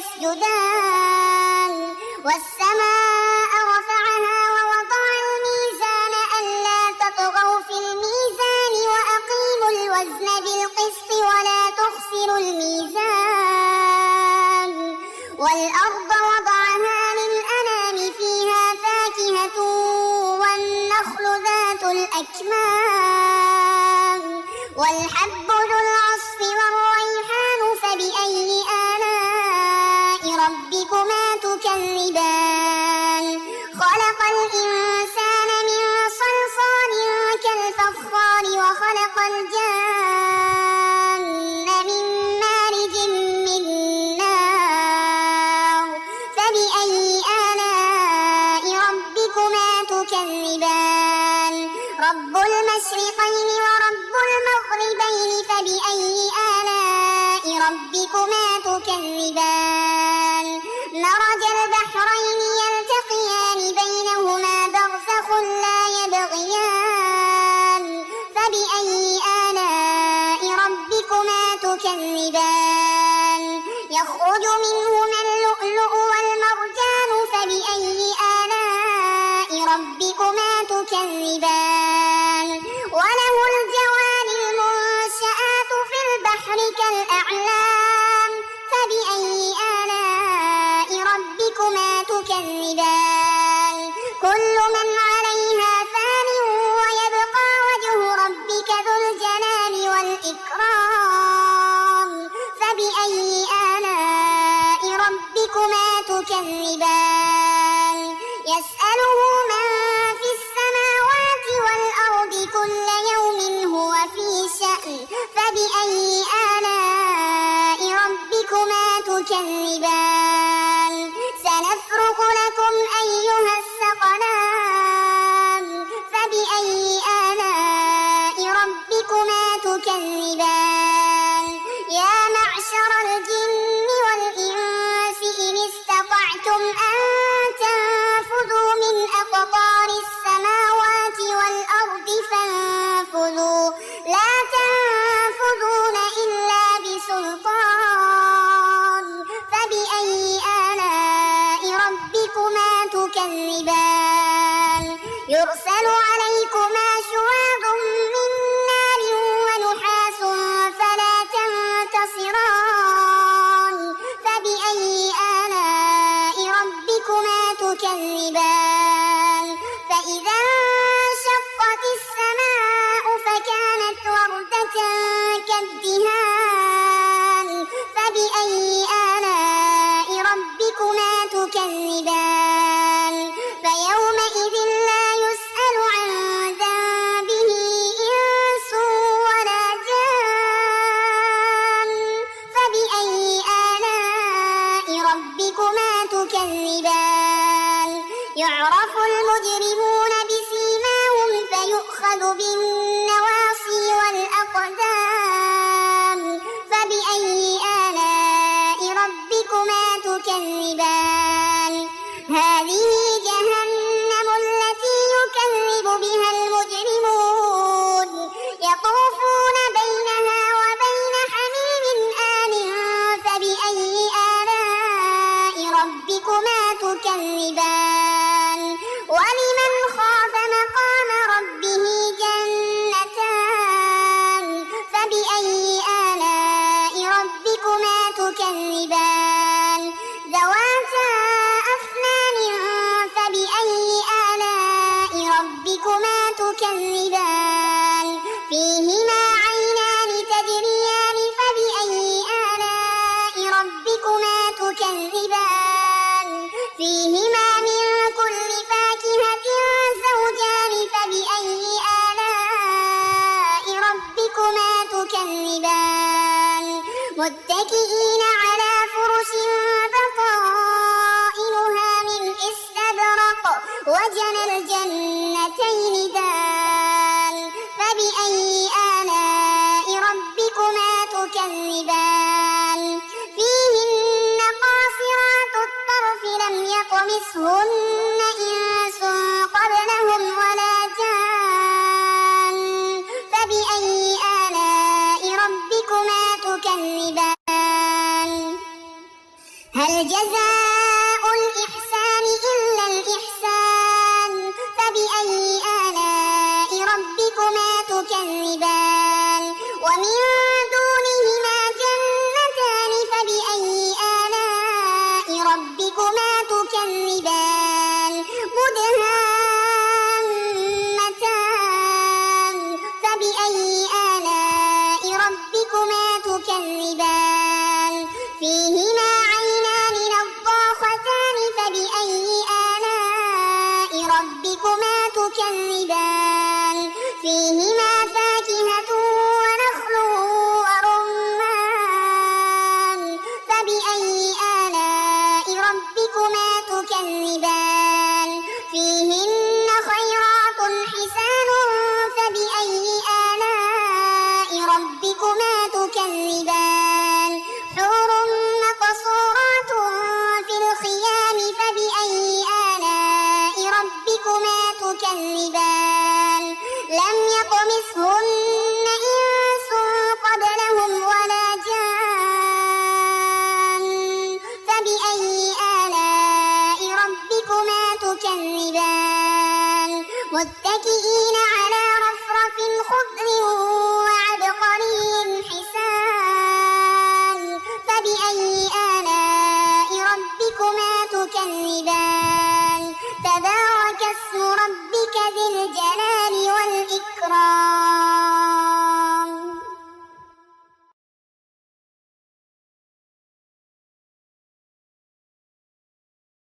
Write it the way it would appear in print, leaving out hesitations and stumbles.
يسجدان والسماء رفعها ووضع الميزان ألا تطغوا في الميزان وأقيموا الوزن بالقسط ولا تخسروا الميزان والأرض وضعها للأنام فيها فاكهة والنخل ذات الأكمام والحب ذو العصف والريحان فبأي آلاء ربكما تكذبان خلق الإنسان من صلصال كالفخار وخلق الجان من مارج من نار فبأي آلاء ربكما تكذبان رب المشرقين ورب المغربين فبأي آلاء ربكما تكذبان مرج البحرين يلتقيان بينهما برزخ لا يبغيان فبأي آلاء ربكما تكذبان يخرج منهما اللؤلؤ والمرجان فبأي آلاء ربكما تكذبان وله الجوار المنشآت في البحر كالأعلام فبأي آلاء ربكما تكذبان كل من عليها فان ويبقى وجه ربك ذو الجلال والإكرام فبأي آلاء ربكما تكذبان يسأله من في السماوات والأرض كل يوم هو في شأن فبأي آلاء ربكما تكذبان سنفرغ لكم أيها الثقلان فبأي آلاء ربكما تكذبان يا معشر الجن والإنس إن استطعتم أن تنفذوا من أقطار السماوات والأرض فانفذوا لا تنفذون إلا بسلطان فبأي آلاء ربكما تكذبان يرسل عليكما شواظ من نار ونحاس فلا تنتصران فبأي آلاء ربكما تكذبان فإذا انشقت السماء فكانت وردة كالدهان فبأي آلاء ربكما تكذبان فيومئذ لا يسأل عن ذنبه إنس ولا جان فبأي آلاء ربكما تكذبان يعرف المجرمون بسيماهم فيؤخذ بالنواصي والأقدام فبأي آلاء ربكما تكذبان هذه جهنم التي يكذب بها المجرمون يطوفون بينها وبين حميم آن فبأي آلاء ربكما تكذبان ولمن خاف مقام ربه جنتان فبأي آلاء ربكما تكذبان ذواتا أفنان فبأي آلاء ربكما تكذبان فيهما عينان تجريان فبأي آلاء ربكما تكذبان فيهما من كل فاكهة زوجان فبأي آلاء ربكما تكذبان متكئين على فرش بطائنها من استبرق وجنى الجنتين دان فبأي آلاء ربكما تكذبان فيهن قاصرات الطرف لم يطمثهن إنس قبلهم ولا جان فبأي آلاء ربكما تكذبان جزاء الإحسان إلا الإحسان فبأي آلاء ربكما تكذبان ومن دونهما جنتان فبأي آلاء ربكما تكذبان مدهامتان فبأي آلاء ربكما تكذبان فيهما عينان نضاختان فبأي آلاء ربكما تكذبان فيهما فاكهة ونخل ورمان فبأي آلاء ربكما تكذبان فيهن خيرات حسان فبأي آلاء ربكما تكذبان حور مقصورات في الخيام فبأي آلاء ربكما تكذبان لم يطمثهن